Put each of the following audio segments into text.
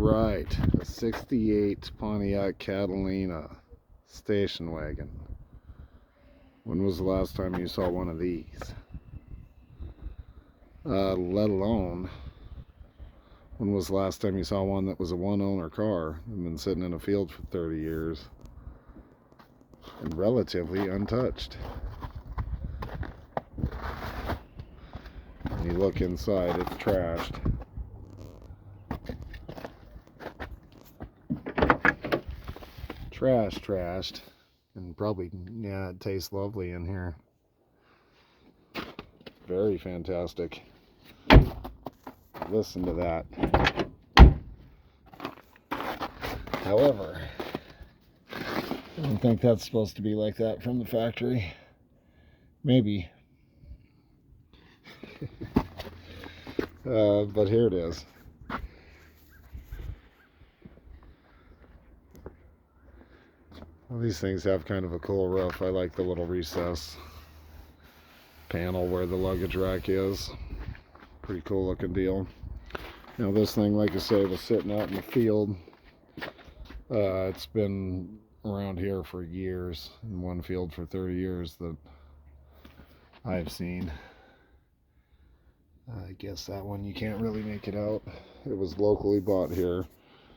right, a 68 Pontiac Catalina station wagon. When was the last time you saw one of these? Let alone, when was the last time you saw one that was a one-owner car and been sitting in a field for 30 years and relatively untouched? When you look inside, it's trashed. Trashed, and probably, yeah, it tastes lovely in here. Very fantastic. Listen to that. However, I don't think that's supposed to be like that from the factory. Maybe. But here it is. Well, these things have kind of a cool roof. I like the little recess panel where the luggage rack is. Pretty cool looking deal. Now this thing, like I say, was sitting out in the field. It's been around here for years, in one field for 30 years that I've seen. I guess that one you can't really make it out. It was locally bought here.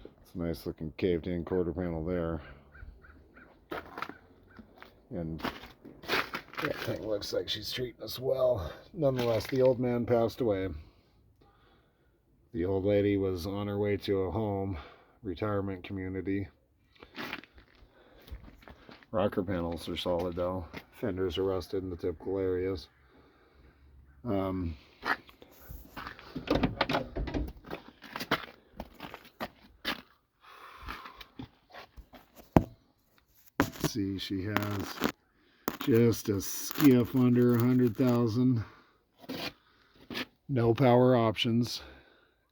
It's a nice looking caved in quarter panel there. And that thing looks like she's treating us well. Nonetheless, the old man passed away. The old lady was on her way to a home, retirement community. Rocker panels are solid though. Fenders are rusted in the typical areas. See, she has just a skiff under 100,000. No power options,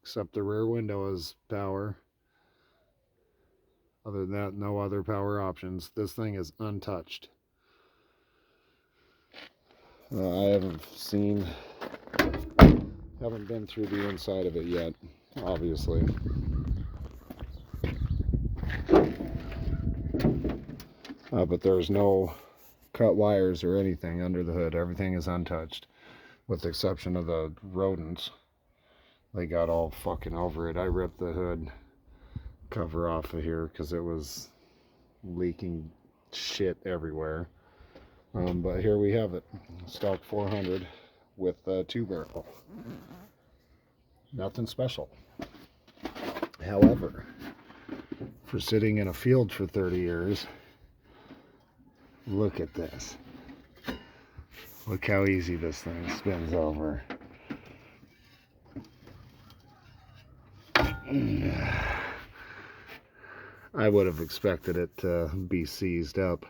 except the rear window is power. Other than that, no other power options. This thing is untouched. I haven't been through the inside of it yet, obviously. But there's no cut wires or anything under the hood. Everything is untouched, with the exception of the rodents. They got all fucking over it. I ripped the hood cover off of here because it was leaking shit everywhere. But here we have it, stock 400 with a 2-barrel. Nothing special. However, for sitting in a field for 30 years, look at this. Look how easy this thing spins over. I would have expected it to be seized up.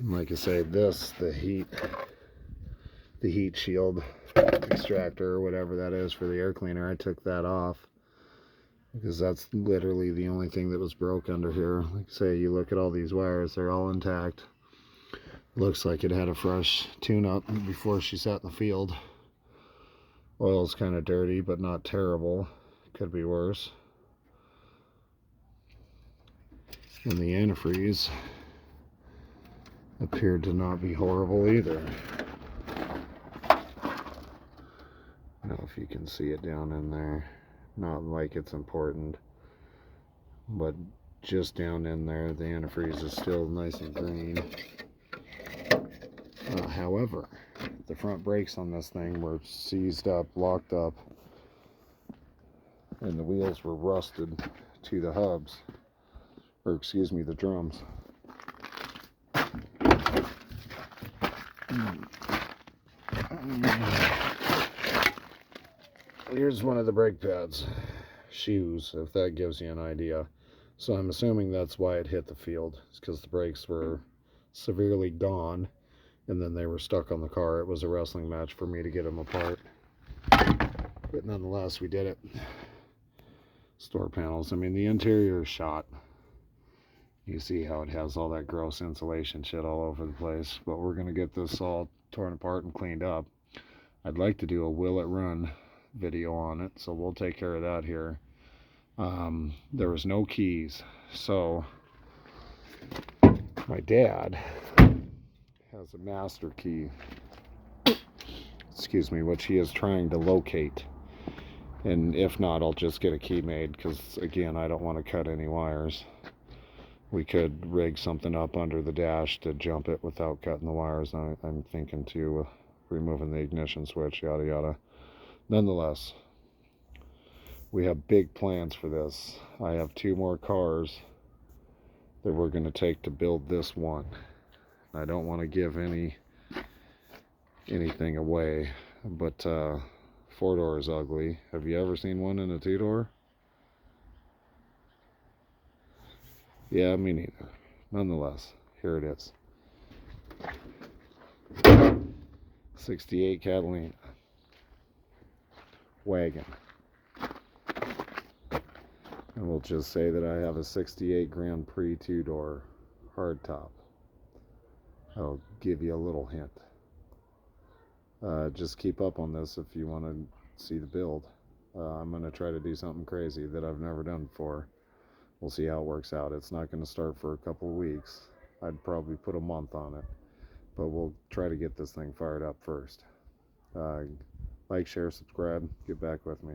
And like I say, this, the heat shield extractor or whatever that is for the air cleaner, I took that off because that's literally the only thing that was broke under here. Like I say, you look at all these wires, they're all intact. Looks like it had a fresh tune-up before she sat in the field. Oil's kind of dirty, but not terrible. Could be worse. And the antifreeze appeared to not be horrible either. I don't know if you can see it down in there. Not like it's important, but just down in there, the antifreeze is still nice and green. However, the front brakes on this thing were seized up, locked up, and the wheels were rusted to the hubs, or excuse me, the drums. Here's one of the brake pads, shoes, if that gives you an idea. So I'm assuming that's why it hit the field. It's because the brakes were severely gone, and then they were stuck on the car. It was a wrestling match for me to get them apart. But nonetheless, we did it. Store panels. I mean, the interior is shot. You see how it has all that gross insulation shit all over the place. But we're going to get this all torn apart and cleaned up. I'd like to do a will it run video on it, so we'll take care of that here There was no keys. So my dad has a master key, excuse me, which he is trying to locate. And if not, I'll just get a key made because, again, I don't want to cut any wires. We could rig something up under the dash to jump it without cutting the wires. I'm thinking to removing the ignition switch, yada yada. Nonetheless, we have big plans for this. I have 2 more cars that we're going to take to build this one. I don't want to give anything away, but 4-door is ugly. Have you ever seen one in a 2-door? Yeah, me neither. Nonetheless, here it is. 68 Catalina wagon. And we'll just say that I have a 68 Grand Prix 2-door hardtop. I'll give you a little hint. Just keep up on this if you want to see the build. I'm going to try to do something crazy that I've never done before. We'll see how it works out. It's not going to start for a couple of weeks. I'd probably put a month on it. But we'll try to get this thing fired up first. Like, share, subscribe. Get back with me.